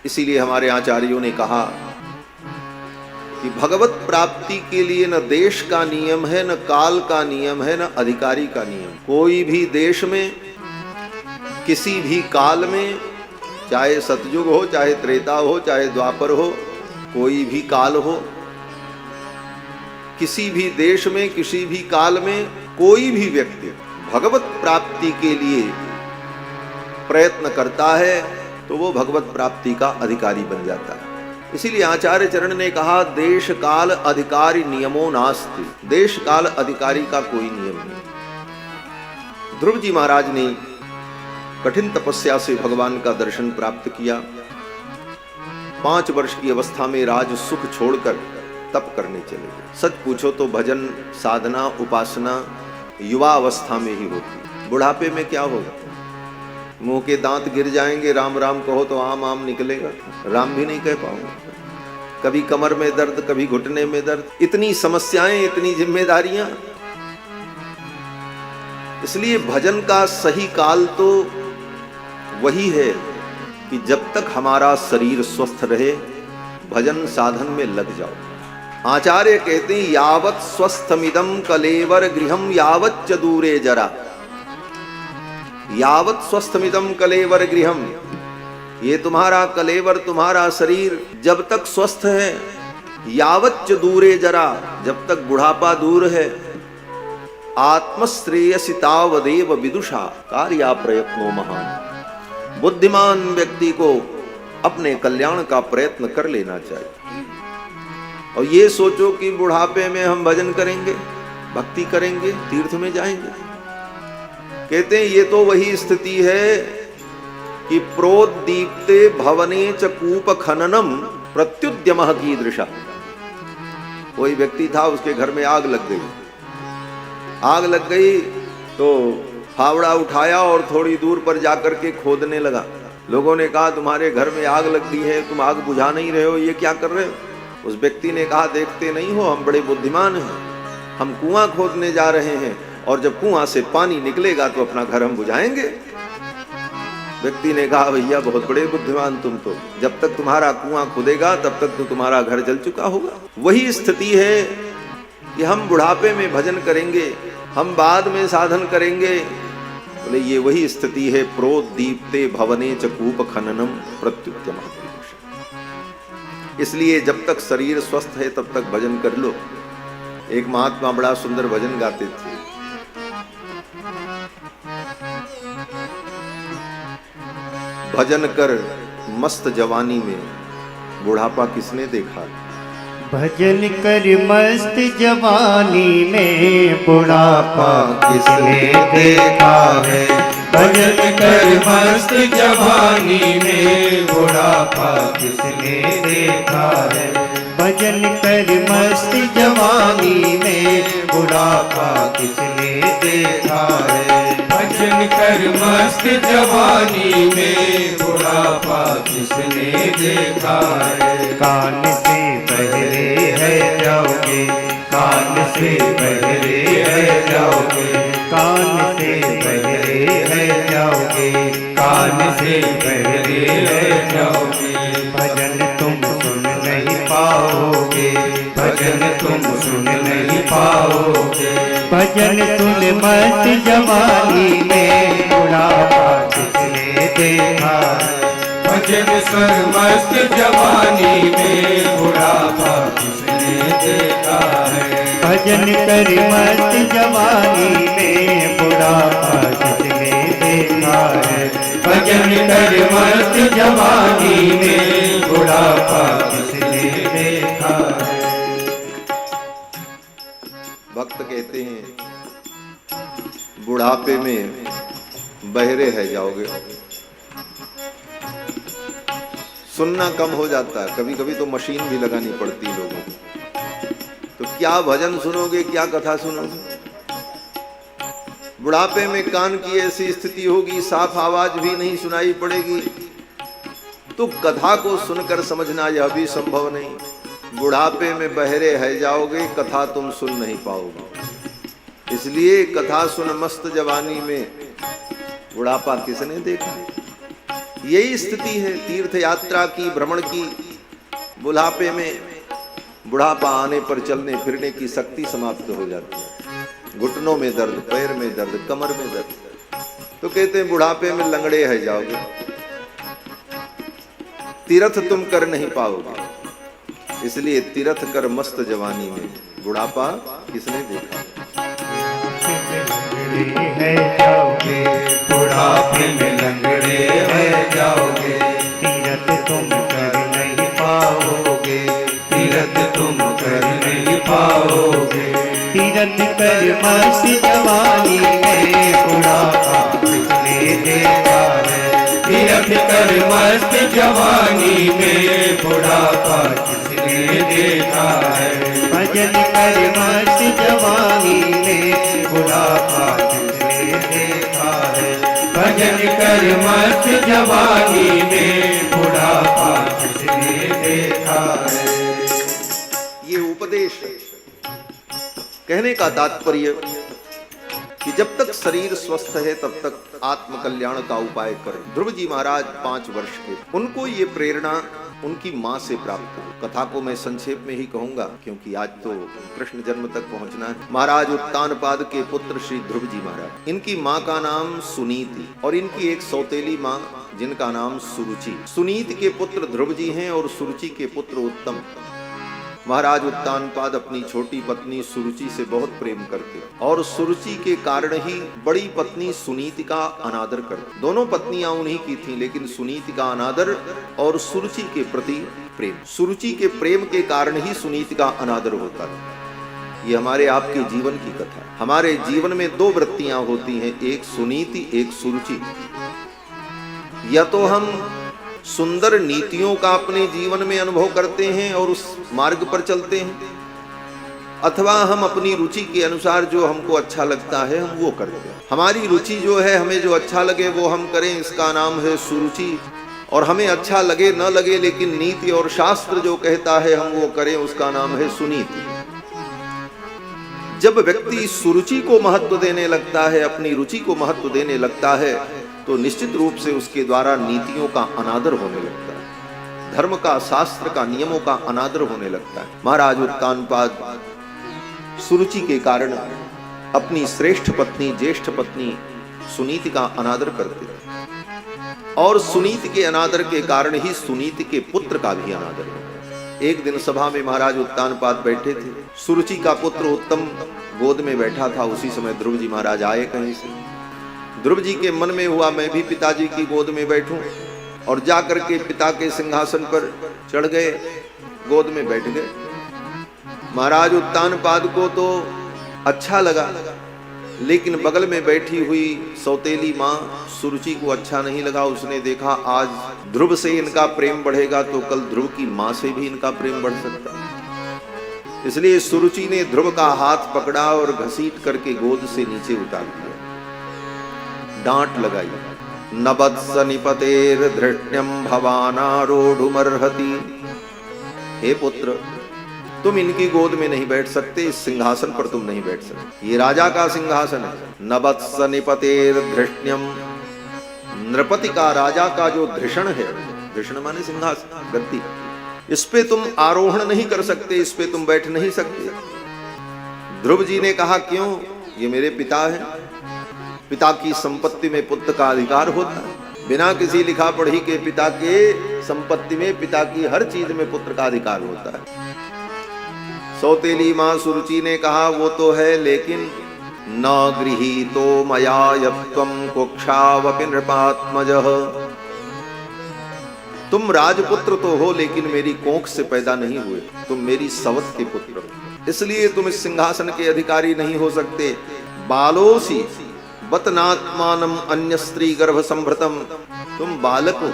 इसीलिए हमारे आचार्यों ने कहा कि भगवत प्राप्ति के लिए न देश का नियम है, न काल का नियम है, न अधिकारी का नियम। कोई भी देश में, किसी भी काल में, चाहे सतयुग हो, चाहे त्रेता हो, चाहे द्वापर हो, कोई भी काल हो, किसी भी देश में, किसी भी काल में कोई भी व्यक्ति भगवत प्राप्ति के लिए प्रयत्न करता है तो वो भगवत प्राप्ति का अधिकारी बन जाता है। इसीलिए आचार्य चरण ने कहा, देश काल अधिकारी नियमो नास्ति। देश काल अधिकारी का कोई नियम नहीं। ध्रुव जी महाराज ने कठिन तपस्या से भगवान का दर्शन प्राप्त किया। 5 वर्ष की अवस्था में राज सुख छोड़कर तप करने चले गए। सच पूछो तो भजन, साधना, उपासना युवा अवस्था में ही होती। बुढ़ापे में क्या होगा? मुंह के दांत गिर जाएंगे, राम राम कहो तो आम आम निकलेगा, राम भी नहीं कह पाओगे। कभी कमर में दर्द, कभी घुटने में दर्द, इतनी समस्याएं, इतनी जिम्मेदारियां। इसलिए भजन का सही काल तो वही है कि जब तक हमारा शरीर स्वस्थ रहे भजन साधन में लग जाओ। आचार्य कहते हैं, यावत स्वस्थमिदं कलेवर गृहम यावत च दूरे जरा। यावत स्वस्थमिदं कलेवर गृहम, ये तुम्हारा कलेवर, तुम्हारा शरीर जब तक स्वस्थ है, यावत च दूरे जरा, जब तक बुढ़ापा दूर है, आत्मश्रेयसि तावदेव विदुषा कार्या प्रयत्नो महान। बुद्धिमान व्यक्ति को अपने कल्याण का प्रयत्न कर लेना चाहिए। और ये सोचो कि बुढ़ापे में हम भजन करेंगे, भक्ति करेंगे, तीर्थ में जाएंगे। कहते हैं ये तो वही स्थिति है कि प्रोद्दीप्ते भवने च कूप खननम प्रत्युद्यमः कीदृशः। कोई व्यक्ति था, उसके घर में आग लग गई। आग लग गई तो फावड़ा उठाया और थोड़ी दूर पर जाकर के खोदने लगा। लोगों ने कहा, तुम्हारे घर में आग लग गई है, तुम आग बुझा नहीं रहे हो, ये क्या कर रहे हो? उस व्यक्ति ने कहा, देखते नहीं हो हम बड़े बुद्धिमान हैं, हम कुआं खोदने जा रहे हैं और जब कुआं से पानी निकलेगा तो अपना घर हम बुझाएंगे। व्यक्ति ने कहा, भैया बहुत बड़े बुद्धिमान तुम तो, जब तक तुम्हारा कुआं खुदेगा तब तक तो तुम्हारा घर जल चुका होगा। वही स्थिति है कि हम बुढ़ापे में भजन करेंगे, हम बाद में साधन करेंगे। बोले ये वही स्थिति है, प्रोद्दीप्ते भवने च कूप खननम प्रत्युद्यमः। इसलिए जब तक शरीर स्वस्थ है तब तक भजन कर लो। एक महात्मा बड़ा सुंदर भजन गाते थे, भजन कर मस्त जवानी में बुढ़ापा किसने देखा। भजन कर मस्त जवानी में बुढ़ापा किसने देखा है। भजन कर मस्त जवानी में बुढ़ापा किसने देखा है। भजन कर मस्त जवानी में बुढ़ापा किसने देखा है। भजन कर मस्त जवानी में बुढ़ापा किसने देखा है। कान से बहरे है जाओगे, कान से बहरे है जाओगे, कान से बहरे है जाओगे, कान से बहरे है जाओगे। भजन तुम सुन नहीं पाओगे, भजन तुम सुन नहीं पाओगे। भजन सुन मस्त जवानी में बुढ़ापा किसने देखा है। भजन सुन मस्त जवानी में बुढ़ापा किसने देखा है। भजन कर मस्त जवानी में बुढ़ापा किसने देखा है। भजन कर मस्त जवानी में बुढ़ापा किसने देखा है। भक्त कहते हैं, बुढ़ापे में बहरे है जाओगे। सुनना कम हो जाता है, कभी कभी तो मशीन भी लगानी पड़ती है लोगों को। तो क्या भजन सुनोगे, क्या कथा सुनोगे। बुढ़ापे में कान की ऐसी स्थिति होगी, साफ आवाज भी नहीं सुनाई पड़ेगी, तो कथा को सुनकर समझना यह भी संभव नहीं। बुढ़ापे में बहरे है जाओगे, कथा तुम सुन नहीं पाओगे। इसलिए कथा सुन मस्त जवानी में बुढ़ापा किसने देखा। यही स्थिति है तीर्थ यात्रा की, भ्रमण की। बुढ़ापे में, बुढ़ापा आने पर चलने फिरने की शक्ति समाप्त हो जाती है। घुटनों में दर्द, पैर में दर्द, कमर में दर्द, तो कहते हैं बुढ़ापे में लंगड़े है जाओगे, तीर्थ तुम कर नहीं पाओगे। इसलिए तीर्थ कर मस्त जवानी में, बुढ़ापा किसने देखा। है जाओगे, बुढ़ापे में लंगड़े है जाओगे, तीरथ तुम कर नहीं पाओगे, तीरथ तुम कर नहीं पाओगे। तीरथ कर मस्त जवानी में, बुढ़ापा किसने देखा है। तीरथ कर मस्त जवानी में, बुढ़ापा किसने देखा है। भजन कर मस्त जवानी में, बुढ़ापा किसने देखा है। भजन कर मस्त जवानी में, बुढ़ापा किसने देखा है। ये उपदेश है। कहने का तात्पर्य कि जब तक शरीर स्वस्थ है तब तक आत्म कल्याण का उपाय करें। ध्रुव जी महाराज 5 वर्ष के, उनको ये प्रेरणा उनकी माँ से प्राप्त हुई। कथा को मैं संक्षेप में ही कहूंगा क्योंकि आज तो कृष्ण जन्म तक पहुंचना है। महाराज उत्तानपाद के पुत्र श्री ध्रुव जी महाराज, इनकी माँ का नाम सुनीति और इनकी एक सौतेली माँ जिनका नाम सुरुचि। सुनीति के पुत्र ध्रुव जी हैं और सुरुचि के पुत्र उत्तम। महाराज उत्तानपाद अपनी छोटी पत्नी सुरुचि से बहुत प्रेम करते और सुरुचि के कारण ही बड़ी पत्नी सुनीति का अनादर करते। दोनों पत्नियां उन्हीं की थीं, लेकिन सुनीति का अनादर और सुरुचि के प्रति प्रेम, सुरुचि के प्रेम के कारण ही सुनीति का अनादर होता था। ये हमारे आपके जीवन की कथा। हमारे जीवन में 2 वृत्तियां होती हैं, एक सुनीति, एक सुरुचि। या तो हम सुंदर नीतियों का अपने जीवन में अनुभव करते हैं और उस मार्ग पर चलते हैं, अथवा हम अपनी रुचि के अनुसार जो हमको अच्छा लगता है हम वो करते हैं। हमारी रुचि जो है, हमें जो अच्छा लगे वो हम करें, इसका नाम है सुरुचि। और हमें अच्छा लगे न लगे लेकिन नीति और शास्त्र जो कहता है हम वो करें, उसका नाम है सुनीति। जब व्यक्ति सुरुचि को महत्व देने लगता है, अपनी रुचि को महत्व देने लगता है, तो निश्चित रूप से उसके द्वारा नीतियों का अनादर होने लगता है, धर्म का, शास्त्र का, नियमों का अनादर होने लगता है। महाराज उत्तानपाद सुरुचि के कारण अपनी श्रेष्ठ पत्नी, ज्येष्ठ पत्नी सुनीति का अनादर करते थे और सुनीति के अनादर के कारण ही सुनीति के पुत्र का भी अनादर हुआ। एक दिन सभा में महाराज उत्तानपाद बैठे थे, सुरुचि का पुत्र उत्तम गोद में बैठा था। उसी समय ध्रुव जी महाराज आए कहीं से। ध्रुव जी के मन में हुआ मैं भी पिताजी की गोद में बैठूं, और जाकर के पिता के सिंहासन पर चढ़ गए, गोद में बैठ गए। महाराज उत्तानपाद को तो अच्छा लगा, लेकिन बगल में बैठी हुई सौतेली माँ सुरुचि को अच्छा नहीं लगा। उसने देखा आज ध्रुव से इनका प्रेम बढ़ेगा तो कल ध्रुव की माँ से भी इनका प्रेम बढ़ सकता है। इसलिए सुरुचि ने ध्रुव का हाथ पकड़ा और घसीट करके गोद से नीचे उतार दिया, डांट लगाई। न वत्स निपतेर धृष्ण्यम भवानारूढ़ुमर्हति। हे पुत्र, तुम इनकी गोद में नहीं बैठ सकते, इस सिंहासन पर तुम नहीं बैठ सकते, ये राजा का सिंहासन है। न वत्स निपतेर धृष्ण्यम, नृपति का, राजा का जो धृषण है, धृषण माने सिंहासन, गद्दी, इस पे तुम आरोहण नहीं कर सकते, इस पे तुम बैठ नहीं सकते। ध्रुव जी ने कहा क्यों? ये मेरे पिता है, पिता की संपत्ति में पुत्र का अधिकार होता है। बिना किसी लिखा पढ़ी के पिता के संपत्ति में, पिता की हर चीज में पुत्र का अधिकार होता है। सौतेली मां सुरुचि ने कहा वो तो है, लेकिन न गृहीतो मया यत्त्वं कुक्षावपि नृपात्मजः। तुम राजपुत्र तो हो लेकिन मेरी कोख से पैदा नहीं हुए, तुम मेरी सवत के पुत्र हो, इसलिए तुम इस सिंहासन के अधिकारी नहीं हो सकते। बालोसी बतनात्मानम अन्य स्त्री गर्भ संभृतम, तुम बालक हो,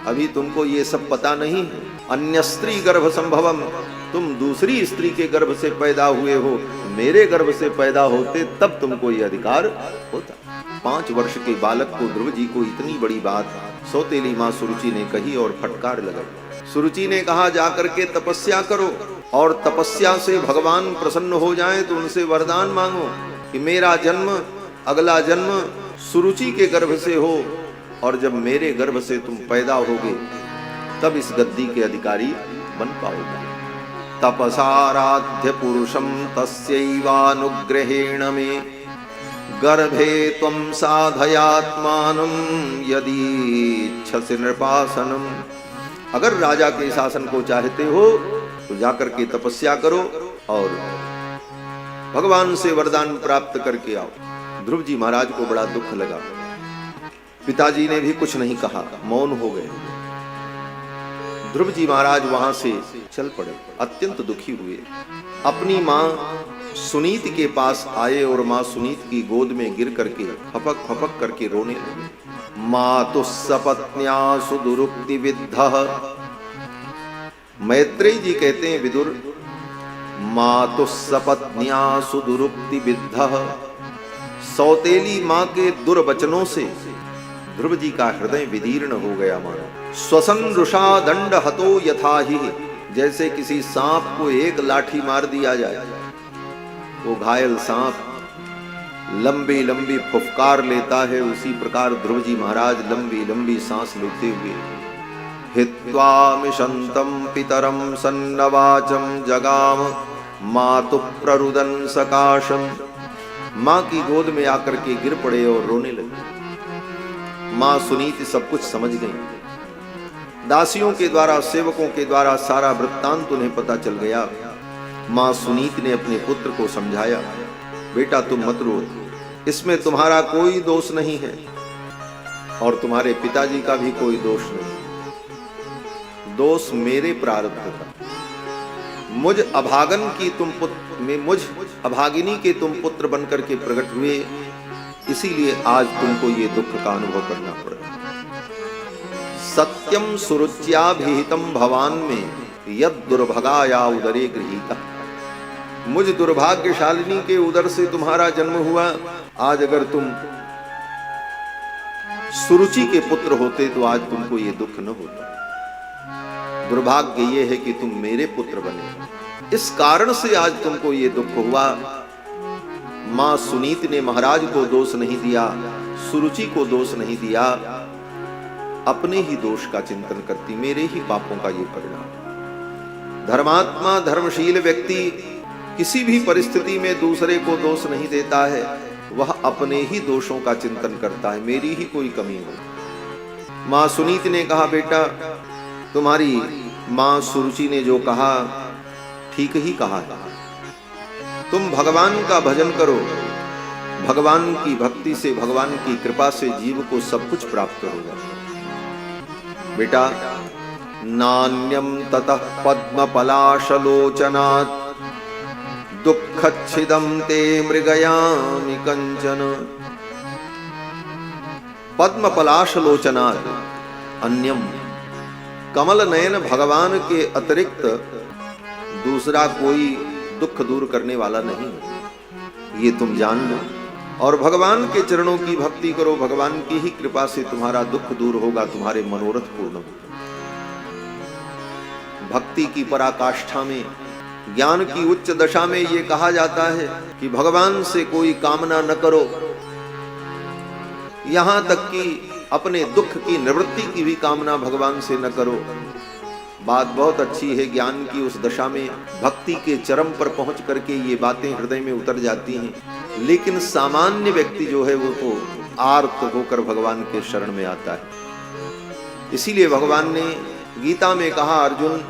अभी तुमको ये सब पता नहीं है। अन्य स्त्री गर्भ संभवम, तुम दूसरी स्त्री के गर्भ से पैदा हुए हो, मेरे गर्भ से पैदा होते तब तुमको ये अधिकार होता। 5 वर्ष के बालक को, ध्रुव जी को इतनी बड़ी बात सौतेली माँ सुरुचि ने कही और फटकार लगाई। सुरुचि ने कहा जाकर के तपस्या करो और तपस्या से भगवान प्रसन्न हो जाएं तो उनसे वरदान मांगो कि मेरा जन्म, अगला जन्म सुरुचि के गर्भ से हो और जब मेरे गर्भ से तुम पैदा होगे तब इस गद्दी के अधिकारी बन पाओगे। तपसाराध्य पुरुषम तस्यैवानुग्रहेण मे गर्भे त्वं साधयात्मानं यदीच्छसि नृपासनम। अगर राजा के शासन को चाहते हो तो जाकर के तपस्या करो और भगवान से वरदान प्राप्त करके आओ। ध्रुव जी महाराज को बड़ा दुख लगा। पिताजी ने भी कुछ नहीं कहा, मौन हो गए। ध्रुव जी महाराज वहां से चल पड़े, अत्यंत दुखी हुए। अपनी मां सुनीति के पास आए और मां सुनीति की गोद में गिर करके फपक फपक करके रोने लगे। मातु सपत्न्या सुदुरुक्ति विद्धः। मैत्रेय जी कहते हैं विदुर, मातु सपत्न्या सुदुरुक्ति विद्धः। सौतेली मां के दुर्वचनों से ध्रुव जी का हृदय विदीर्ण हो गया मानो। स्वसन रुषा दंड हतो यथा ही, जैसे किसी सांप को एक लाठी मार दिया जाए, वो घायल सांप लंबी लंबी फुफकार लेता है, उसी प्रकार ध्रुव जी महाराज लंबी लंबी सांस लेते हुए हित्वा मिशंतम पितरम सन्नवाचम जगाम मातु प्ररुदन सकाशम। मां की गोद में आकर के गिर पड़े और रोने लगे। मां सुनीति सब कुछ समझ गई। दासियों के द्वारा, सेवकों के द्वारा सारा वृत्तांत उन्हें पता चल गया। मां सुनीति ने अपने पुत्र को समझाया, बेटा तुम मत रो, इसमें तुम्हारा कोई दोष नहीं है और तुम्हारे पिताजी का भी कोई दोष नहीं। दोष मेरे प्रारब्ध का। मुझ अभागन की तुम पुत्र, मुझ अभागिनी के तुम पुत्र बनकर के प्रकट हुए, इसीलिए आज तुमको ये दुख का अनुभव करना पड़ा। सत्यम सुरुच्याभिहितम भवान में यद दुर्भगाया उदरे गृहीता। मुझ दुर्भाग्यशालिनी के उदर से तुम्हारा जन्म हुआ। आज अगर तुम सुरुचि के पुत्र होते तो आज तुमको ये दुख न होता। दुर्भाग्य ये है कि तुम मेरे पुत्र बने, इस कारण से आज तुमको ये दुख हुआ। मां सुनीति ने महाराज को दोष नहीं दिया, सुरुचि को दोष नहीं दिया, अपने ही दोष का चिंतन करती, मेरे ही पापों का ये परिणाम। धर्मात्मा धर्मशील व्यक्ति किसी भी परिस्थिति में दूसरे को दोष नहीं देता है, वह अपने ही दोषों का चिंतन करता है, मेरी ही कोई कमी हो। मां सुनीति ने कहा, बेटा तुम्हारी मां सुरुचि ने जो कहा ठीक ही कहा है। तुम भगवान का भजन करो, भगवान की भक्ति से, भगवान की कृपा से जीव को सब कुछ प्राप्त होगा। बेटा नान्यम ततः पद्म पलाशलोचनात् दुःखच्छिदं ते मृगयामि कंचन। पद्म पलाशलोचनात् अन्यम, कमल नयन भगवान के अतिरिक्त दूसरा कोई दुख दूर करने वाला नहीं, ये तुम जान लो। और भगवान के चरणों की भक्ति करो, भगवान की ही कृपा से तुम्हारा दुख दूर होगा, तुम्हारे मनोरथ पूर्ण होगा। भक्ति की पराकाष्ठा में, ज्ञान की उच्च दशा में ये कहा जाता है कि भगवान से कोई कामना न करो, यहां तक कि अपने दुख की निवृत्ति की भी कामना भगवान से न करो। बात बहुत अच्छी है, ज्ञान की उस दशा में भक्ति के चरम पर पहुंच करके ये बातें हृदय में उतर जाती हैं। लेकिन सामान्य व्यक्ति जो है वो तो आर्त होकर भगवान के शरण में आता है। इसीलिए भगवान ने गीता में कहा, अर्जुन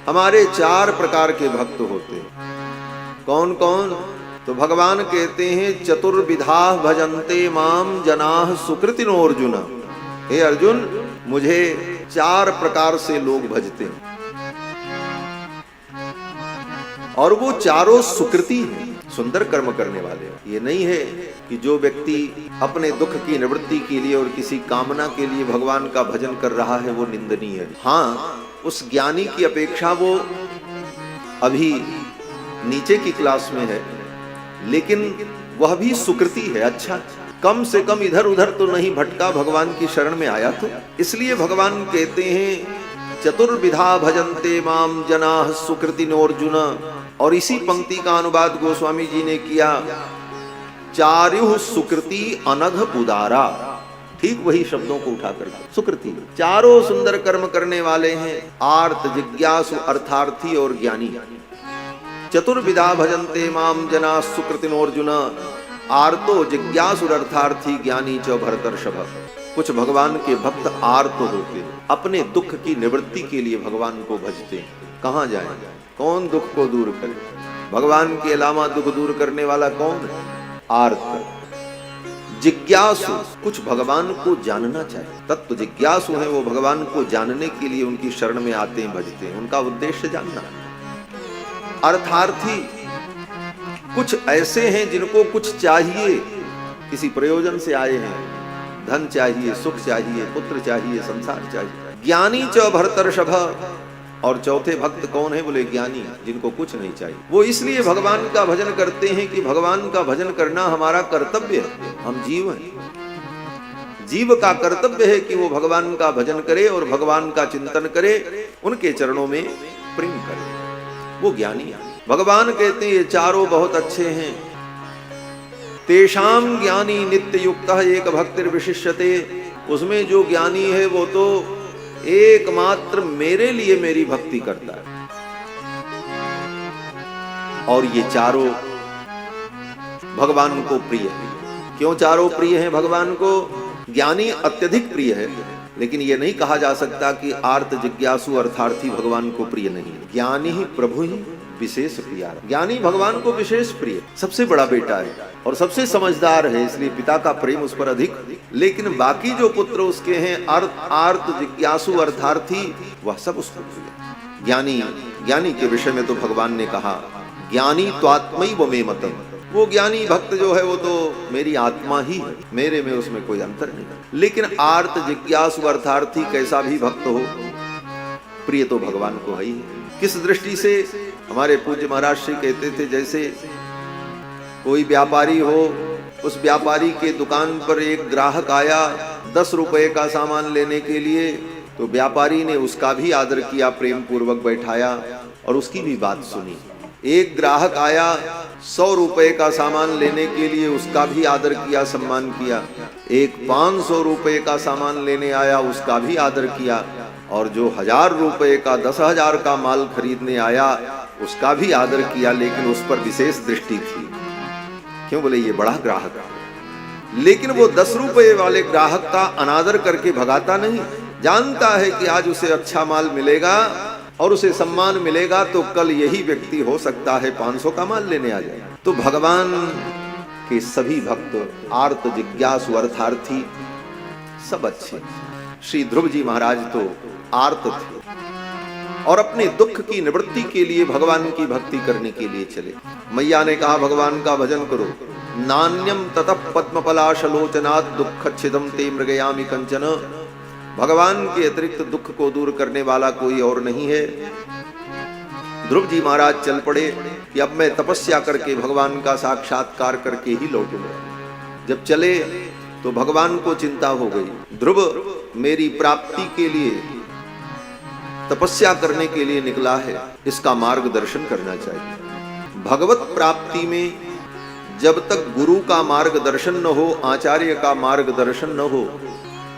हमारे 4 प्रकार के भक्त होते हैं। कौन कौन? तो भगवान कहते हैं, चतुर्विधा भजन्ते माम जनाः सुकृतिनो अर्जुन। हे अर्जुन, मुझे 4 प्रकार से लोग भजते हैं और वो चारों सुकृति हैं, सुंदर कर्म करने वाले। ये नहीं है कि जो व्यक्ति अपने दुख की निवृत्ति के लिए और किसी कामना के लिए भगवान का भजन कर रहा है वो निंदनीय है। हाँ, उस ज्ञानी की अपेक्षा वो अभी नीचे की क्लास में है, लेकिन वह भी सुकृति है। अच्छा, कम से कम इधर उधर तो नहीं भटका, भगवान की शरण में आया। तो इसलिए भगवान कहते हैं, चतुर्विधा भजन्ते माम जनाः सुकृतिनो अर्जुन। और इसी पंक्ति का अनुवाद गोस्वामी जी ने किया, चार्युः सुकृति अनघ उदारा। ठीक वही शब्दों को उठाकर सुकृति। चारों सुंदर कर्म करने वाले हैं, आर्त, जिज्ञासु, अर्थार्थी और ज्ञानी। चतुर्विधा भजन्ते माम जना सुकृतिनोर्जुन, आर्तो, जिज्ञासु, अर्थार्थी, ज्ञानी च भरतर्षभ। कुछ भगवान के भक्त आर्त होते हैं, अपने दुख की निवृत्ति के लिए भगवान को भजते हैं। कहाँ जाएं? कौन दुख को दूर करे? भगवान के अलावा दुख दूर करने वाला कौन है? आर्त। जिज्ञासु, कुछ भगवान को जानना चाहिए, तत्व जिज्ञासु है, वो भगवान को जानने के लिए उनकी शरण में आते हैं, भजते हैं, उनका उद्देश्य जानना। अर्थार्थी, कुछ ऐसे हैं जिनको कुछ चाहिए, किसी प्रयोजन से आए हैं, धन चाहिए, सुख चाहिए, पुत्र चाहिए, संसार चाहिए। ज्ञानी च भरतर्षभ, और चौथे भक्त कौन है? बोले ज्ञानी, जिनको कुछ नहीं चाहिए। वो इसलिए भगवान का भजन करते हैं कि भगवान का भजन करना हमारा कर्तव्य है। हम जीव हैं, जीव का कर्तव्य है कि वो भगवान का भजन करे और भगवान का चिंतन करे, उनके चरणों में प्रेम करे। वो ज्ञानी है। भगवान कहते हैं ये चारों बहुत अच्छे हैं। तेषाम ज्ञानी नित्य युक्तः एक भक्तिर विशिष्यते, उसमें जो ज्ञानी है वो तो एकमात्र मेरे लिए मेरी भक्ति करता है। और ये चारों भगवान को प्रिय है। क्यों चारों प्रिय हैं भगवान को? ज्ञानी अत्यधिक प्रिय है, लेकिन ये नहीं कहा जा सकता कि आर्त, जिज्ञासु, अर्थार्थी भगवान को प्रिय नहीं है। ज्ञानी ही प्रभु ही विशेष प्रिय। ज्ञानी भगवान को विशेष प्रिय, सबसे बड़ा बेटा है और सबसे समझदार है, इसलिए पिता का प्रेम उस पर अधिक। लेकिन बाकी जो पुत्र उसके हैं, आर्त, जिज्ञासु, अर्थार्थी, वह सब उसको प्रिय। ज्ञानी के विषय में तो भगवान ने कहा ज्ञानी त्वात्मैव मे मतम, वो ज्ञानी भक्त जो है वो तो मेरी आत्मा ही है, मेरे में उसमें कोई अंतर नहीं। लेकिन आर्त, जिज्ञासु, अर्थार्थी कैसा भी भक्त हो, प्रिय तो भगवान को है ही। किस दृष्टि से? हमारे पूज्य महाराज श्री कहते थे, जैसे कोई व्यापारी हो, उस व्यापारी के दुकान पर एक ग्राहक आया 10 रुपए का सामान लेने के लिए, तो व्यापारी ने उसका भी आदर किया, प्रेम पूर्वक बैठाया और उसकी भी बात सुनी। एक ग्राहक आया 100 रुपए का सामान लेने के लिए, उसका भी आदर किया, सम्मान किया। एक 500 रुपए का सामान लेने आया, उसका भी आदर किया। और जो 1000 रुपए का, 10,000 का माल खरीदने आया, उसका भी आदर किया, लेकिन उस पर विशेष दृष्टि थी। क्यों? बोले ये बड़ा ग्राहक है। लेकिन वो 10 रुपए वाले ग्राहक का अनादर करके भगाता नहीं, जानता है कि आज उसे अच्छा माल मिलेगा और उसे सम्मान मिलेगा, तो कल यही व्यक्ति हो सकता है 500 का माल लेने आ जाए। तो भगवान के सभी भक्त आर्त, जिज्ञासु, अर्थार्थी सब अच्छे। श्री ध्रुव जी महाराज तो आर्त थे और अपने दुख की निवृत्ति के लिए भगवान की भक्ति करने के लिए चले। मैया ने कहा भगवान का भजन करो। नान्यम ततः पद्मपलाशलोचनात् दुःखच्छिदं ते मृगयामि कंचन, भगवान के अतिरिक्त दुख को दूर करने वाला कोई और नहीं है। ध्रुव जी महाराज चल पड़े कि अब मैं तपस्या करके भगवान का साक्षात्कार करके ही लौटूंगा। जब चले तो भगवान को चिंता हो गई, ध्रुव मेरी प्राप्ति के लिए तपस्या करने के लिए निकला है, इसका मार्गदर्शन करना चाहिए। भगवत प्राप्ति में जब तक गुरु का मार्गदर्शन न हो, आचार्य का मार्गदर्शन न हो,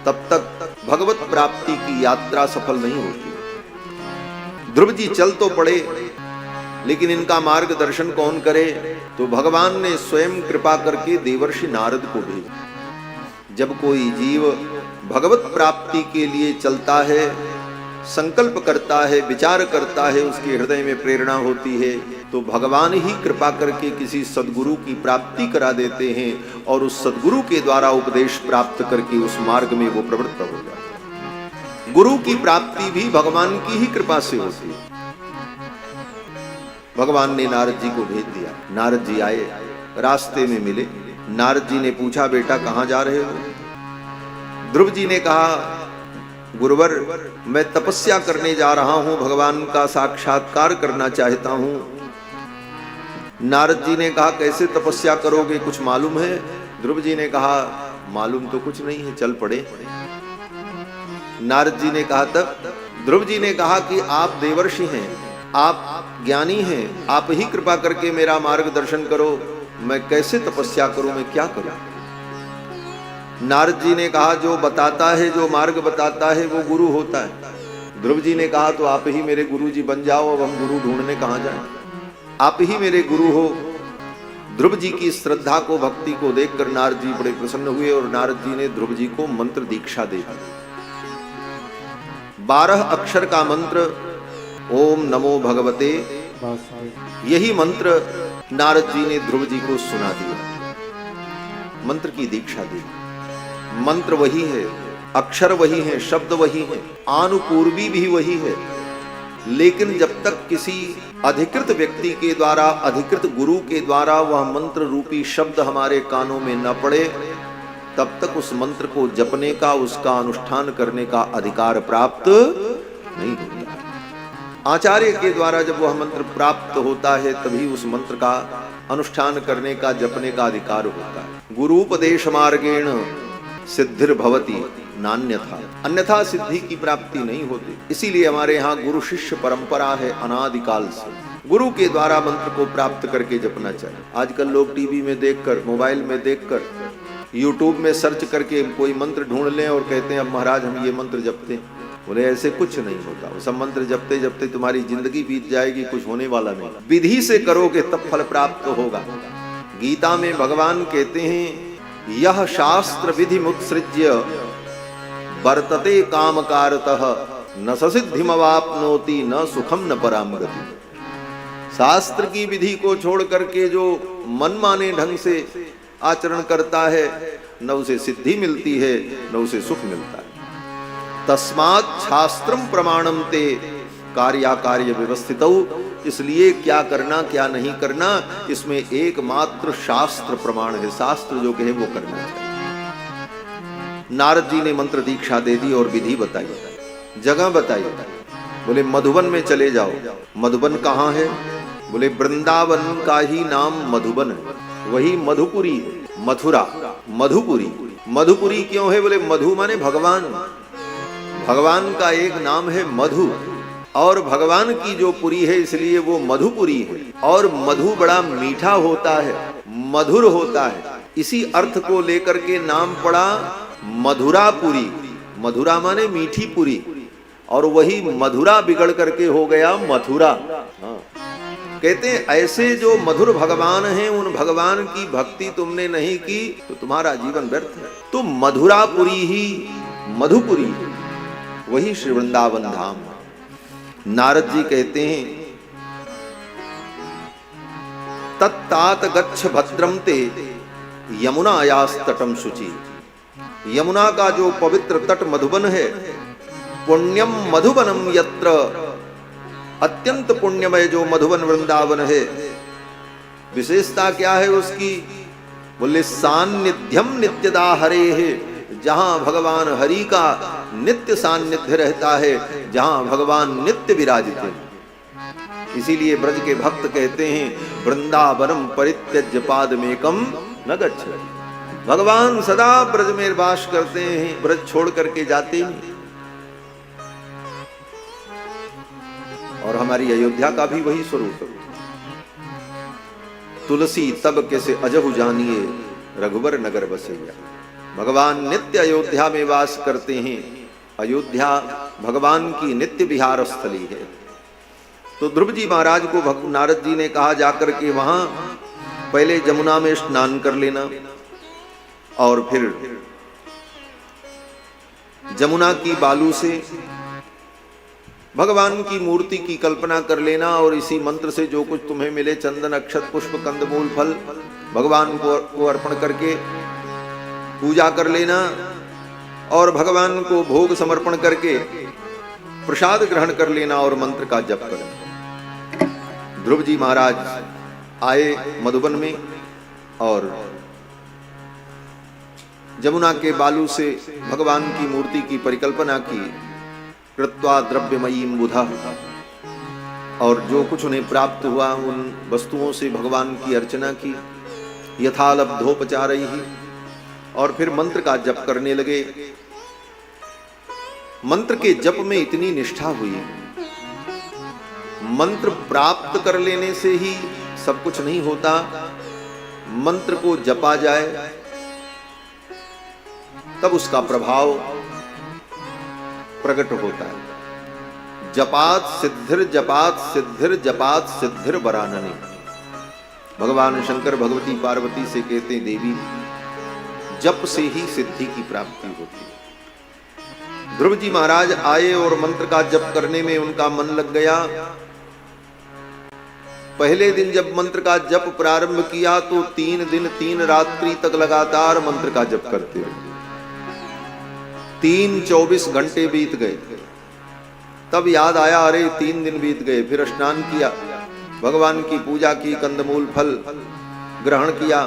तब तक भगवत प्राप्ति की यात्रा सफल नहीं होती। ध्रुव जी चल तो पड़े, लेकिन इनका मार्गदर्शन कौन करे? तो भगवान ने स्वयं कृपा करके देवर्षि नारद को भेजा। जब कोई जीव भगवत प्राप्ति के लिए चलता है, संकल्प करता है, विचार करता है, उसके हृदय में प्रेरणा होती है, तो भगवान ही कृपा करके किसी सद्गुरु की प्राप्ति करा देते हैं और उस सद्गुरु के द्वारा उपदेश प्राप्त करके उस मार्ग में वो प्रवृत्त हो जाता है। गुरु की प्राप्ति भी भगवान की ही कृपा से होती है। भगवान ने नारद जी को भेज दिया। नारद जी आए, रास्ते में मिले। नारद जी ने पूछा बेटा कहाँ जा रहे हो? ध्रुव जी ने कहा गुरुवर मैं तपस्या करने जा रहा हूं, भगवान का साक्षात्कार करना चाहता हूं। नारद जी ने कहा कैसे तपस्या करोगे, कुछ मालूम है? ध्रुव जी ने कहा मालूम तो कुछ नहीं है, चल पड़े। नारद जी ने कहा तब? ध्रुव जी ने कहा कि आप देवर्षि हैं, आप ज्ञानी हैं, आप ही कृपा करके मेरा मार्गदर्शन करो, मैं कैसे तपस्या करूं, मैं क्या करूं? नारद जी ने कहा जो बताता है, जो मार्ग बताता है वो गुरु होता है। ध्रुव जी ने कहा तो आप ही मेरे गुरु जी बन जाओ, अब हम गुरु ढूंढने कहां जाएं, आप ही मेरे गुरु हो। ध्रुव जी की श्रद्धा को, भक्ति को देखकर नारद जी बड़े प्रसन्न हुए और नारद जी ने ध्रुव जी को मंत्र दीक्षा दे दी। 12 अक्षर का मंत्र ओम नमो भगवते, यही मंत्र नारद जी ने ध्रुव जी को सुना दिया, मंत्र की दीक्षा दी। मंत्र वही है, अक्षर वही है, शब्द वही है, आनुपूर्वी भी वही है, लेकिन जब तक किसी अधिकृत व्यक्ति के द्वारा, अधिकृत गुरु के द्वारा वह मंत्र रूपी शब्द हमारे कानों में न पड़े, तब तक उस मंत्र को जपने का, उसका अनुष्ठान करने का अधिकार प्राप्त नहीं होता। आचार्य के द्वारा जब वह मंत्र प्राप्त होता है तभी उस मंत्र का अनुष्ठान करने का, जपने का अधिकार होता है। गुरुपदेश मार्गेण सिद्धिर्भवति नान्यथा, अन्यथा सिद्धि की प्राप्ति नहीं होती। इसीलिए हमारे यहाँ गुरु शिष्य परंपरा है अनादिकाल से, गुरु के द्वारा मंत्र को प्राप्त करके जपना चाहिए। आजकल लोग टीवी में देखकर, मोबाइल में देखकर, यूट्यूब में सर्च करके कोई मंत्र ढूंढ लें और कहते हैं अब महाराज हम ये मंत्र जपते हैं। बोले ऐसे कुछ नहीं होता, वो सब मंत्र जपते जपते तुम्हारी जिंदगी बीत जाएगी, कुछ होने वाला नहीं। विधि से करोगे तब फल प्राप्त होगा। गीता में भगवान कहते हैं यह शास्त्र विधि मुत्सृज्य वर्तते कामकारतः न ससिद्धिमवाप्नोति न सुखम न पराम गति। शास्त्र की विधि को छोड़ करके जो मनमाने ढंग से आचरण करता है न उसे सिद्धि मिलती है न उसे सुख मिलता है। तस्मात् शास्त्रम प्रमाणम ते कार्याकार्य व्यवस्थितौ, इसलिए क्या करना क्या नहीं करना इसमें एकमात्र शास्त्र प्रमाण है, शास्त्र जो कहे वो करना चाहिए। नारद जी ने मंत्र दीक्षा दे दी और विधि बताई, जगह बताई। बोले मधुबन में चले जाओ। मधुबन कहाँ है? बोले वृंदावन का ही नाम मधुबन है, वही मधुपुरी है, मथुरा मधुपुरी। मधुपुरी क्यों है? बोले मधु माने भगवान, भगवान का एक नाम है मधु, और भगवान की जो पुरी है इसलिए वो मधुपुरी है। और मधु बड़ा मीठा होता है, मधुर होता है, इसी अर्थ को लेकर के नाम पड़ा मधुरापुरी। मधुरा माने मीठी पुरी, और वही मधुरा बिगड़ करके हो गया मथुरा। हाँ। कहते हैं ऐसे जो मधुर भगवान हैं, उन भगवान की भक्ति तुमने नहीं की तो तुम्हारा जीवन व्यर्थ है। तो मधुरापुरी ही मधुपुरी, वही श्री वृंदावन धाम। नारद जी कहते हैं तत्तात गच्छ भद्रम ते यमुनायास तटम शुचि। यमुना का जो पवित्र तट मधुबन है, पुण्यम मधुबनम यत्र, अत्यंत पुण्यमय जो मधुबन वृंदावन है। विशेषता क्या है उसकी? बोले सान्निध्यम नित्यदा हरे है, जहां भगवान हरि का नित्य सान्निध्य रहता है, जहां भगवान नित्य विराजित है। इसीलिए ब्रज के भक्त कहते हैं वृंदावनम परित्यज्य पादमेकम न गच्छ। भगवान सदा ब्रज में वास करते हैं, ब्रज छोड़ करके जाते नहीं। और हमारी अयोध्या का भी वही स्वरूप। तुलसी तब कैसे अजहु जानिए रघुवर नगर बसैया। भगवान नित्य अयोध्या में वास करते हैं। अयोध्या भगवान की नित्य विहार स्थली है। तो ध्रुव जी महाराज को नारद जी ने कहा जाकर के वहां पहले जमुना में स्नान कर लेना, और फिर जमुना की बालू से भगवान की मूर्ति की कल्पना कर लेना, और इसी मंत्र से जो कुछ तुम्हें मिले चंदन अक्षत पुष्प कंदमूल फल भगवान को अर्पण करके पूजा कर लेना, और भगवान को भोग समर्पण करके प्रसाद ग्रहण कर लेना और मंत्र का जप करना। ध्रुव जी महाराज आए मधुबन में और जमुना के बालू से भगवान की मूर्ति की परिकल्पना की। कृत्वा द्रव्यमयीं बुधा, और जो कुछ उन्हें प्राप्त हुआ उन वस्तुओं से भगवान की अर्चना की। यथालब्धोपचारैहि, और फिर मंत्र का जप करने लगे। मंत्र के जप में इतनी निष्ठा हुई, मंत्र प्राप्त कर लेने से ही सब कुछ नहीं होता, मंत्र को जपा जाए, तब उसका प्रभाव प्रकट होता है। जपात सिद्धिर जपात सिद्धिर जपात सिद्धिर बराननी। भगवान शंकर भगवती पार्वती से कहते हैं, देवी जप से ही सिद्धि की प्राप्ति होती है। ध्रुव जी महाराज आए और मंत्र का जप करने में उनका मन लग गया। पहले दिन जब मंत्र का जप प्रारंभ किया तो 3 दिन 3 रात्रि तक लगातार मंत्र का जप करते रहे। 24 घंटे बीत गए। तब याद आया, अरे 3 दिन बीत गए। फिर स्नान किया, भगवान की पूजा की, कंदमूल फल ग्रहण किया,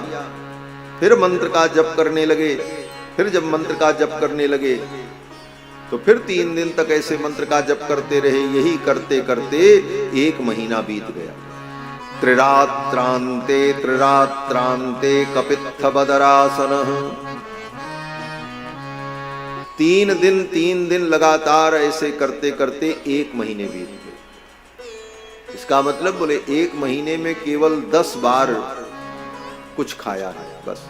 फिर मंत्र का जप करने लगे। फिर जब मंत्र का जप करने लगे तो फिर 3 दिन तक ऐसे मंत्र का जप करते रहे। यही करते करते 1 महीना बीत गया। त्रिरात्रांते त्रिरात्रांते कपित्थ बदरासन। 3 दिन लगातार ऐसे करते करते 1 महीने बीत गए। इसका मतलब बोले 1 महीने में केवल 10 बार कुछ खाया है बस।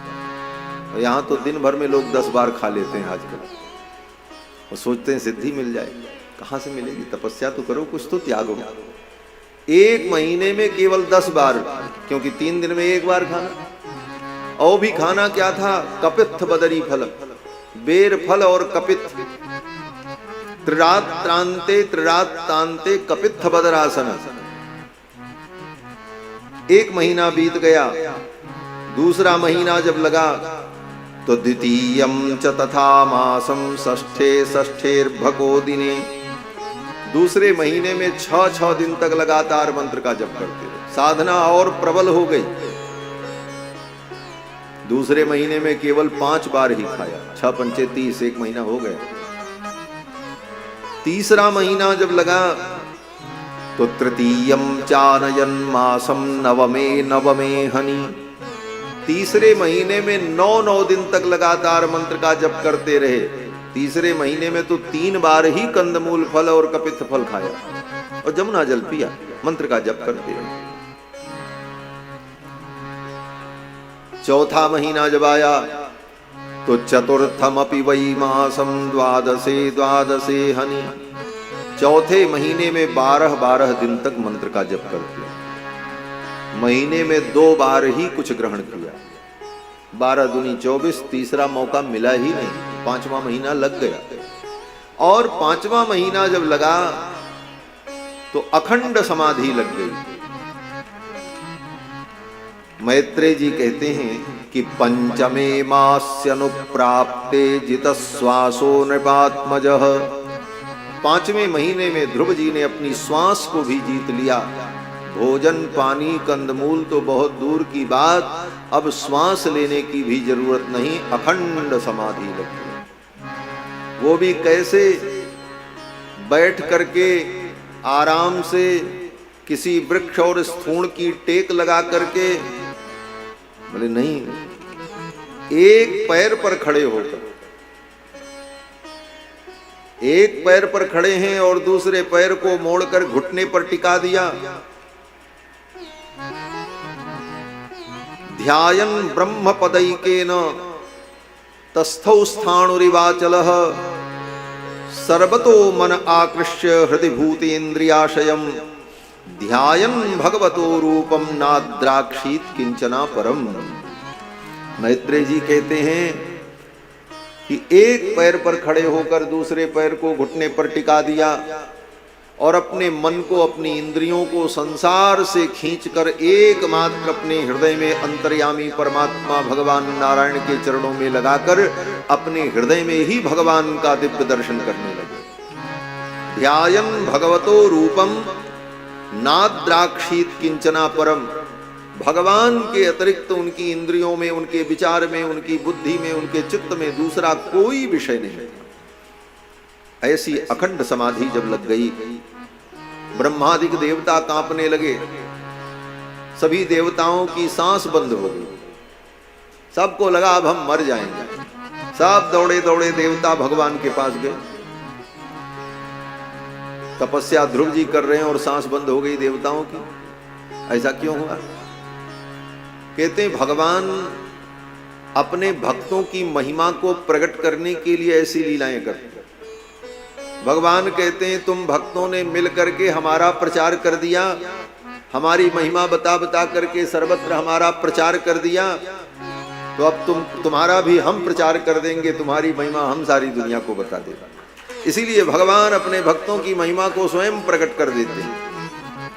और यहां तो दिन भर में लोग 10 बार खा लेते हैं आजकल और सोचते हैं सिद्धि मिल जाए। कहां से मिलेगी? तपस्या तो करो, कुछ तो त्यागो। 1 महीने में केवल 10 बार, क्योंकि 3 दिन में 1 बार खाना। और भी खाना क्या था? कपित्थ बदरी फल, बेर फल और कपित्थ। त्रिरात्रांते त्रिरात्रांते कपित्थ बदरासन। 1 महीना बीत गया। दूसरा महीना जब लगा तो द्वितीयम च तथा मासम षष्ठे षष्ठेर्भको दिने। दूसरे महीने में 6 दिन तक लगातार मंत्र का जप करते रहे। साधना और प्रबल हो गई। दूसरे महीने में केवल 5 बार ही खाया। 6 पंचे 30, 1 महीना हो गया। तीसरा महीना जब लगा तो तृतीयम चानयन मासम नवमे हनि। तीसरे महीने में 9 दिन तक लगातार मंत्र का जप करते रहे। तीसरे महीने में तो 3 बार ही कंदमूल फल और कपित्थ फल खाया और जमुना जल पिया। मंत्र का जप करते रहे। चौथा महीना जब आया तो चतुर्थम अपि वै मासम द्वादशे हनि। चौथे महीने में 12 दिन तक मंत्र का जप करते। महीने में 2 बार ही कुछ ग्रहण किया। 12 दूनी 24, तीसरा मौका मिला ही नहीं। 5वां महीना लग गया। और 5वां महीना जब लगा तो अखंड समाधि लग गई। मैत्रेय जी कहते हैं कि पंचमे मास्यनुप्राप्ते जितश्वासो नृपात्मजः। 5वें महीने में ध्रुव जी ने अपनी श्वास को भी जीत लिया। भोजन पानी कंदमूल तो बहुत दूर की बात, अब श्वास लेने की भी जरूरत नहीं। अखंड समाधि लग गई। वो भी कैसे? बैठ करके आराम से किसी वृक्ष और स्थूण की टेक लगा करके, बोले नहीं, एक पैर पर खड़े होकर, एक पैर पर खड़े हैं और दूसरे पैर को मोड़कर घुटने पर टिका दिया। ध्यायन ब्रह्म पदैकेन तस्थौ स्थाणुरिवाचलः सर्वतो मन आकृष्य हृदि भूतेन्द्रियाशयम् ध्यायन भगवतो रूपम नाद्राक्षीत किंचना परम। मैत्रेय जी कहते हैं कि एक पैर पर खड़े होकर दूसरे पैर को घुटने पर टिका दिया और अपने मन को, अपनी इंद्रियों को संसार से खींचकर एकमात्र अपने हृदय में अंतर्यामी परमात्मा भगवान नारायण के चरणों में लगाकर अपने हृदय में ही भगवान का दिव्य दर्शन करने लगे। ध्यायन भगवतो रूपम नाद्राक्षीत किंचना परम। भगवान के अतिरिक्त उनकी इंद्रियों में, उनके विचार में, उनकी बुद्धि में, उनके चित्त में दूसरा कोई विषय नहीं। ऐसी अखंड समाधि जब लग गई, ब्रह्मादिक देवता कांपने लगे। सभी देवताओं की सांस बंद हो गई। सबको लगा अब हम मर जाएंगे। सब दौड़े दौड़े देवता भगवान के पास गए। तपस्या ध्रुव जी कर रहे हैं और सांस बंद हो गई देवताओं की। ऐसा क्यों हुआ? कहते हैं भगवान अपने भक्तों की महिमा को प्रकट करने के लिए ऐसी लीलाएं करते हैं। भगवान कहते हैं तुम भक्तों ने मिल करके हमारा प्रचार कर दिया, हमारी महिमा बता बता करके सर्वत्र हमारा प्रचार कर दिया, तो अब तुम्हारा भी हम प्रचार कर देंगे, तुम्हारी महिमा हम सारी दुनिया को बता देगा। इसीलिए भगवान अपने भक्तों की महिमा को स्वयं प्रकट कर देते हैं।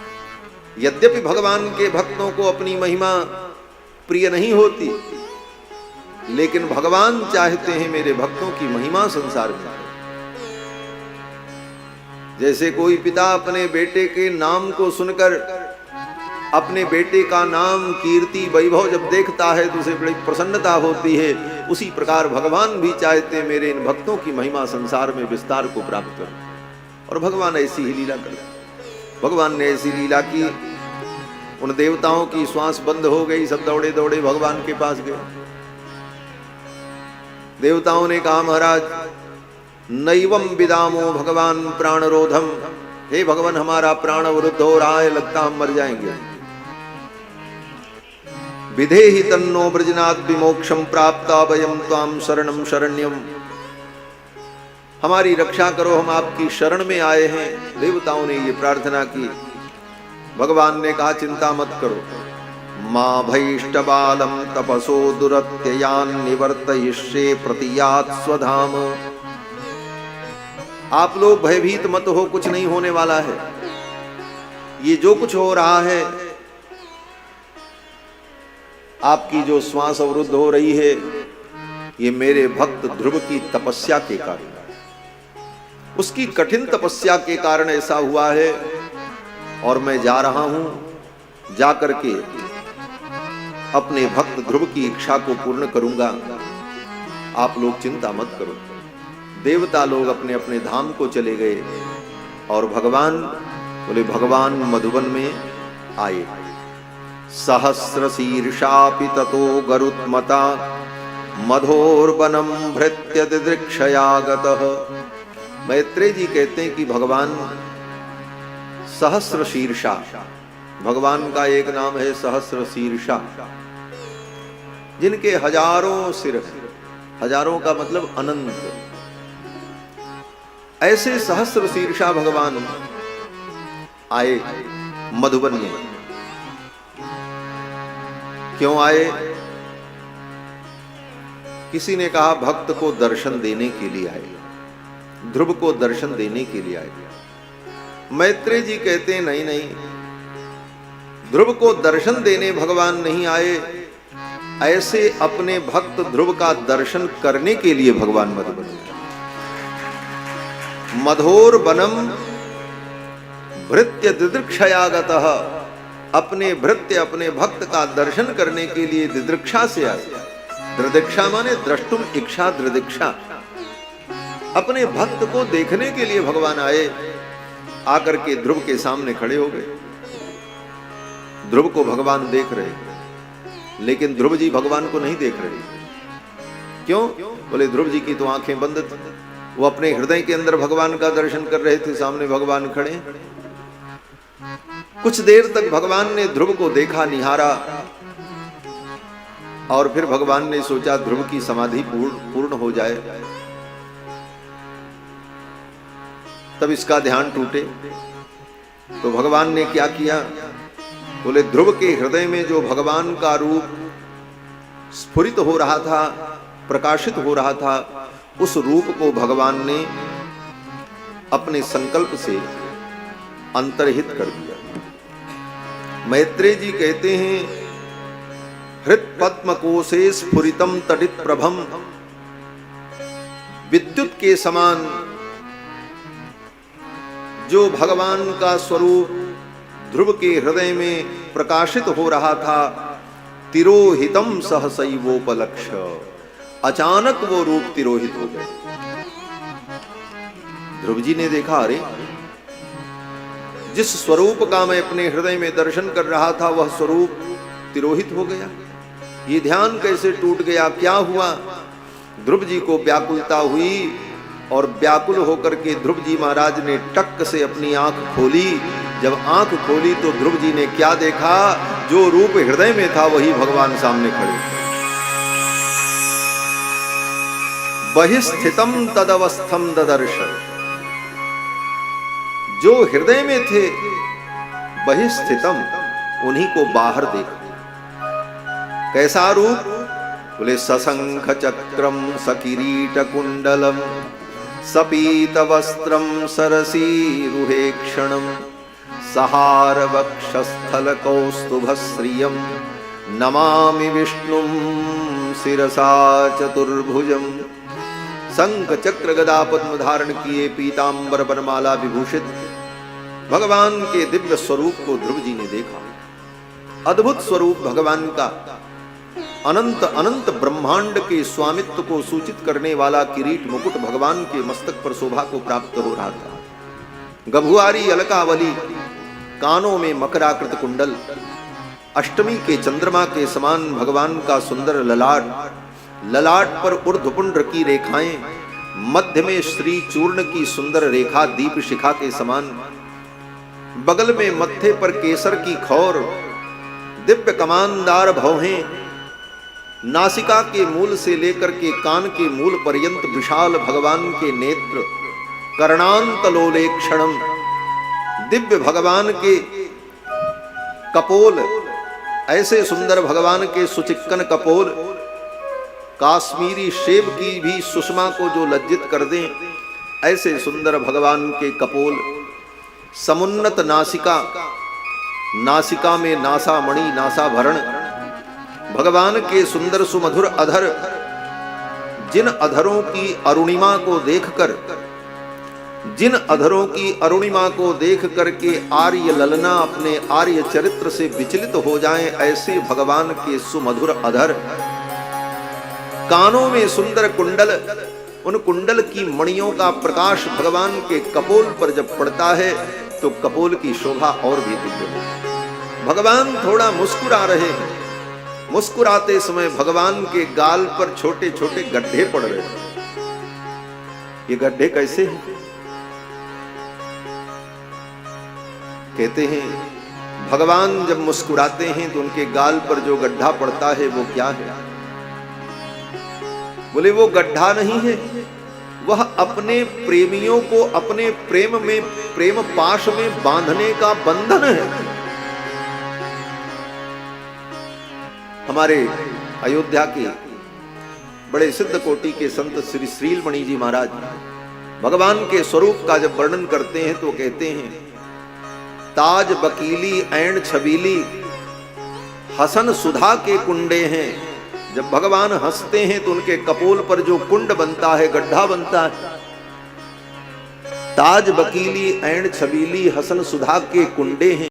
यद्यपि भगवान के भक्तों को अपनी महिमा प्रिय नहीं होती, लेकिन भगवान चाहते हैं मेरे भक्तों की महिमा संसार में। जैसे कोई पिता अपने बेटे के नाम को सुनकर अपने बेटे का नाम, कीर्ति, वैभव जब देखता है तो उसे बड़ी प्रसन्नता होती है, उसी प्रकार भगवान भी चाहते मेरे इन भक्तों की महिमा संसार में विस्तार को प्राप्त करो। और भगवान ऐसी ही लीला करते। भगवान ने ऐसी लीला की, उन देवताओं की श्वास बंद हो गई, सब दौड़े दौड़े भगवान के पास गए। देवताओं ने कहा महाराज नैवम विदामो भगवान प्राणरोधम, हे भगवान हमारा प्राण अवरुद्ध हो रहा है, लगता हम मर जाएंगे। विधेहि तन्नो ब्रजनाथ विमोक्षम प्राप्ता वयम त्वाम शरणम शरण्यम, हमारी रक्षा करो, हम आपकी शरण में आए हैं। देवताओं ने ये प्रार्थना की। भगवान ने कहा चिंता मत करो, मां भैष्टबालम तपसो दुरत्ययान निवर्तयिष्ये प्रतियात स्वधाम। आप लोग भयभीत मत हो, कुछ नहीं होने वाला है। ये जो कुछ हो रहा है, आपकी जो श्वास अवरुद्ध हो रही है, ये मेरे भक्त ध्रुव की तपस्या के कारण, उसकी कठिन तपस्या के कारण ऐसा हुआ है। और मैं जा रहा हूं, जाकर के अपने भक्त ध्रुव की इच्छा को पूर्ण करूंगा, आप लोग चिंता मत करो। देवता लोग अपने अपने धाम को चले गए और भगवान बोले भगवान मधुबन में आए। सहस्र शीर्षापि ततो गरुत्मता मधोर्वनम भृत्य दिदृक्षयागतः। मैत्रेय जी कहते हैं कि भगवान सहस्र शीर्षा, भगवान का एक नाम है सहस्र शीर्षा, जिनके हजारों सिर, हजारों का मतलब अनंत, ऐसे सहस्र शीर्षा भगवान आए मधुबन में। क्यों आए? किसी ने कहा भक्त को दर्शन देने के लिए आए, ध्रुव को दर्शन देने के लिए आए। मैत्रेय जी कहते हैं नहीं नहीं, ध्रुव को दर्शन देने भगवान नहीं आए, ऐसे अपने भक्त ध्रुव का दर्शन करने के लिए भगवान मधुबन में। मधोर वनम भृत्य दिदृक्षयागतः, अपने भृत्य अपने भक्त का दर्शन करने के लिए दिदृक्षा से आए। दिदृक्षा माने द्रष्टुम इच्छा दिदृक्षा, अपने भक्त को देखने के लिए भगवान आए। आकर के ध्रुव के सामने खड़े हो गए। ध्रुव को भगवान देख रहे, लेकिन ध्रुव जी भगवान को नहीं देख रहे। क्यों? बोले ध्रुव जी की तो आंखें बंद थी, वो अपने हृदय के अंदर भगवान का दर्शन कर रहे थे, सामने भगवान खड़े। कुछ देर तक भगवान ने ध्रुव को देखा, निहारा, और फिर भगवान ने सोचा ध्रुव की समाधि पूर्ण हो जाए, तब इसका ध्यान टूटे। तो भगवान ने क्या किया? बोले ध्रुव के हृदय में जो भगवान का रूप स्फुरित हो रहा था, प्रकाशित हो रहा था, उस रूप को भगवान ने अपने संकल्प से अंतर्हित कर दिया। मैत्रेय जी कहते हैं हृत पद्म कोशे स्फुरितम तडित प्रभम, विद्युत के समान जो भगवान का स्वरूप ध्रुव के हृदय में प्रकाशित हो रहा था, तिरोहितम सहसैवोपलक्ष्य, अचानक वो रूप तिरोहित हो गए। ध्रुव जी ने देखा, अरे जिस स्वरूप का मैं अपने हृदय में दर्शन कर रहा था वह स्वरूप तिरोहित हो गया, ये ध्यान कैसे टूट गया, क्या हुआ? ध्रुव जी को व्याकुलता हुई और व्याकुल होकर के ध्रुव जी महाराज ने टक से अपनी आंख खोली। जब आंख खोली तो ध्रुव जी ने क्या देखा? जो रूप हृदय में था वही भगवान सामने खड़े। बहिस्थितम तदवस्थम ददर्श, जो हृदय में थे बहिस्थितम, उन्हीं को बाहर देखा। कैसा रूप? बोले सशंख चक्रम सकिरीट कुंडलम सपीत वस्त्रम सरसीरुहेक्षणम सहार वक्षस्थल कौस्तुभश्रियम नमामि विष्णुम शिरसा चतुर्भुजम। शंख चक्र गदा पद्म धारण किए, पीतांबर वरमाला विभूषित भगवान के दिव्य स्वरूप को ध्रुव जी ने देखा। अद्भुत स्वरूप भगवान का, अनंत अनंत ब्रह्मांड के स्वामित्व को सूचित करने वाला किरीट मुकुट भगवान के मस्तक पर शोभा को प्राप्त हो रहा था। गभुआरी अलकावली, कानों में मकराकृत कुंडल, अष्टमी के चंद्रमा के समान भगवान का सुंदर ललाट, ललाट पर ऊर्ध्वपुंड्र की रेखाएं, मध्य में श्री चूर्ण की सुंदर रेखा दीप शिखा के समान, बगल में मत्थे पर केसर की खौर, दिव्य कमानदार भौहें, नासिका के मूल से लेकर के कान के मूल पर्यंत विशाल भगवान के नेत्र, कर्णांत लोलेक्षणम, दिव्य भगवान के कपोल, ऐसे सुंदर भगवान के सुचिक्कन कपोल, काश्मीरी सेब की भी सुषमा को जो लज्जित कर दें, ऐसे सुंदर भगवान के कपोल, समुन्नत नासिका, नासिका में नासामणि नासाभरण, भगवान के सुंदर सुमधुर अधर, जिन अधरों की अरुणिमा को देखकर, जिन अधरों की अरुणिमा को देख करके आर्य ललना अपने आर्य चरित्र से विचलित हो जाएं, ऐसे भगवान के सुमधुर अधर, कानों में सुंदर कुंडल, उन कुंडल की मणियों का प्रकाश भगवान के कपोल पर जब पड़ता है तो कपोल की शोभा और भी दिव्य है। भगवान थोड़ा मुस्कुरा रहे हैं, मुस्कुराते समय भगवान के गाल पर छोटे छोटे गड्ढे पड़ रहे हैं। ये गड्ढे कैसे हैं? कहते हैं भगवान जब मुस्कुराते हैं तो उनके गाल पर जो गड्ढा पड़ता है वो क्या है? बोले वो गड्ढा नहीं है, वह अपने प्रेमियों को अपने प्रेम में, प्रेम पाश में बांधने का बंधन है। हमारे अयोध्या के बड़े सिद्ध कोटि के संत श्री श्रीलमणि जी महाराज भगवान के स्वरूप का जब वर्णन करते हैं तो कहते हैं, ताज बकीली ऐन छबीली हसन सुधा के कुंडे हैं। जब भगवान हंसते हैं तो उनके कपोल पर जो कुंड बनता है, गड्ढा बनता है, ताज बकीली ऐन छबीली हसन सुधा के कुंडे हैं।